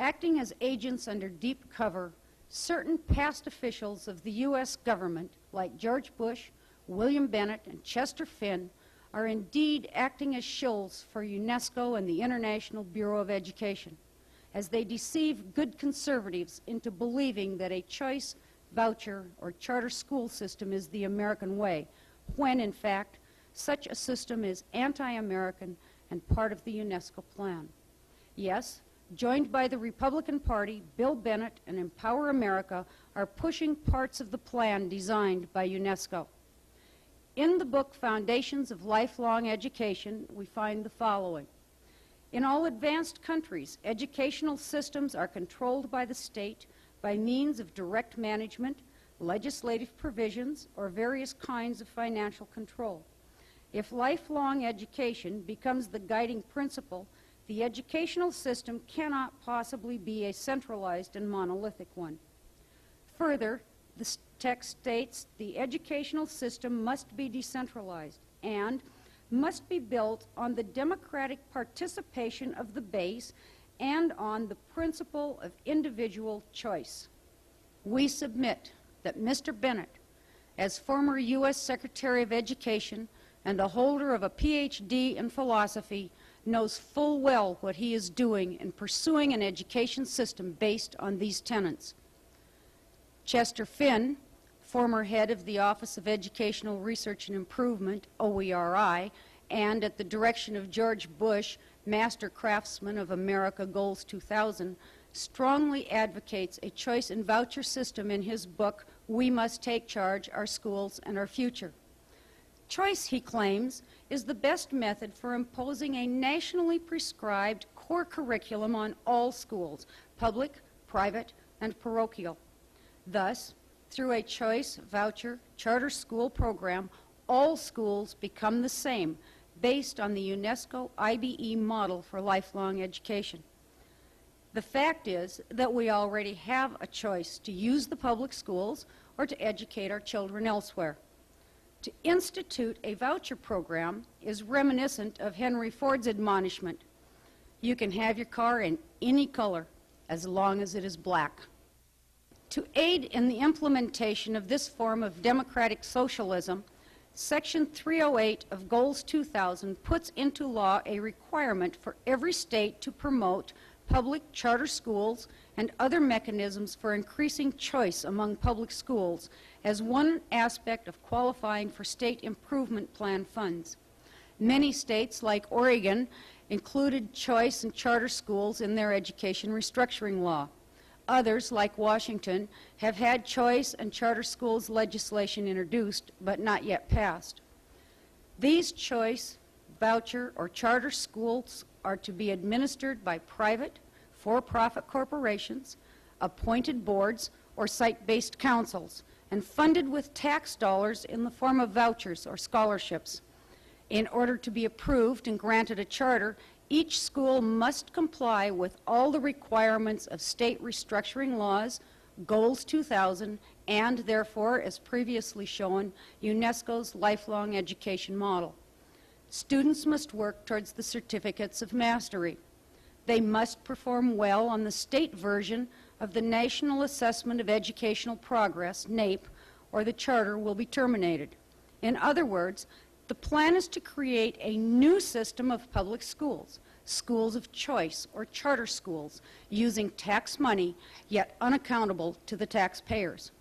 Acting as agents under deep cover, certain past officials of the U.S. government, like George Bush, William Bennett, and Chester Finn, are indeed acting as shills for UNESCO and the International Bureau of Education, as they deceive good conservatives into believing that a choice, voucher, or charter school system is the American way, when, in fact, such a system is anti-American and part of the UNESCO plan. Yes, joined by the Republican Party, Bill Bennett and Empower America are pushing parts of the plan designed by UNESCO. In the book Foundations of Lifelong Education, we find the following. In all advanced countries, educational systems are controlled by the state by means of direct management, legislative provisions, or various kinds of financial control. If lifelong education becomes the guiding principle, the educational system cannot possibly be a centralized and monolithic one. Further, the text states the educational system must be decentralized and must be built on the democratic participation of the base and on the principle of individual choice. We submit that Mr. Bennett, as former U.S. Secretary of Education and the holder of a Ph.D. in philosophy, knows full well what he is doing in pursuing an education system based on these tenets. Chester Finn, former head of the Office of Educational Research and Improvement, OERI, and at the direction of George Bush, Master Craftsman of America Goals 2000, strongly advocates a choice and voucher system in his book, We Must Take Charge, Our Schools and Our Future. Choice, he claims, is the best method for imposing a nationally prescribed core curriculum on all schools, public, private, and parochial. Thus, through a choice, voucher, charter school program, all schools become the same, based on the UNESCO IBE model for lifelong education. The fact is that we already have a choice to use the public schools or to educate our children elsewhere. To institute a voucher program is reminiscent of Henry Ford's admonishment, you can have your car in any color as long as it is black. To aid in the implementation of this form of democratic socialism, Section 308 of Goals 2000 puts into law a requirement for every state to promote public charter schools and other mechanisms for increasing choice among public schools as one aspect of qualifying for state improvement plan funds. Many states, like Oregon, included choice and charter schools in their education restructuring law. Others, like Washington, have had choice and charter schools legislation introduced, but not yet passed. These choice, voucher, or charter schools are to be administered by private, for-profit corporations, appointed boards, or site-based councils, and funded with tax dollars in the form of vouchers or scholarships. In order to be approved and granted a charter, each school must comply with all the requirements of state restructuring laws, Goals 2000, and therefore, as previously shown, UNESCO's lifelong education model. Students must work towards the certificates of mastery. They must perform well on the state version of the National Assessment of Educational Progress, NAEP, or the charter will be terminated. In other words, the plan is to create a new system of public schools, schools of choice or charter schools, using tax money, yet unaccountable to the taxpayers.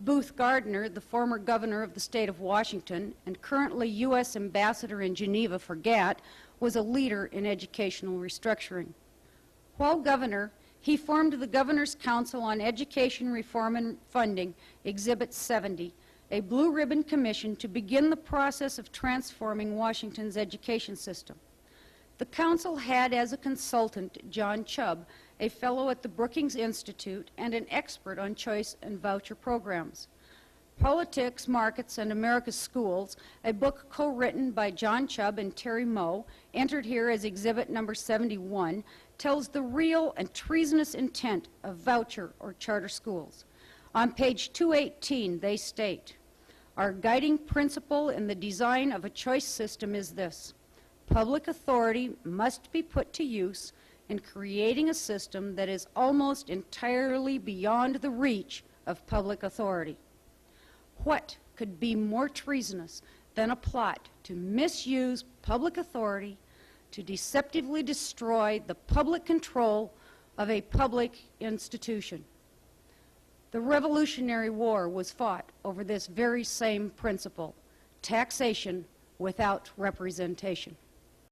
Booth Gardner, the former governor of the state of Washington and currently U.S. ambassador in Geneva for GATT, was a leader in educational restructuring. While governor, he formed the Governor's Council on Education Reform and Funding, Exhibit 70, a blue ribbon commission to begin the process of transforming Washington's education system. The council had as a consultant John Chubb, a fellow at the Brookings Institute and an expert on choice and voucher programs. Politics, Markets, and America's Schools, a book co-written by John Chubb and Terry Moe, entered here as exhibit number 71, tells the real and treasonous intent of voucher or charter schools. On page 218, they state, our guiding principle in the design of a choice system is this: public authority must be put to use in creating a system that is almost entirely beyond the reach of public authority. What could be more treasonous than a plot to misuse public authority to deceptively destroy the public control of a public institution? The Revolutionary War was fought over this very same principle: taxation without representation.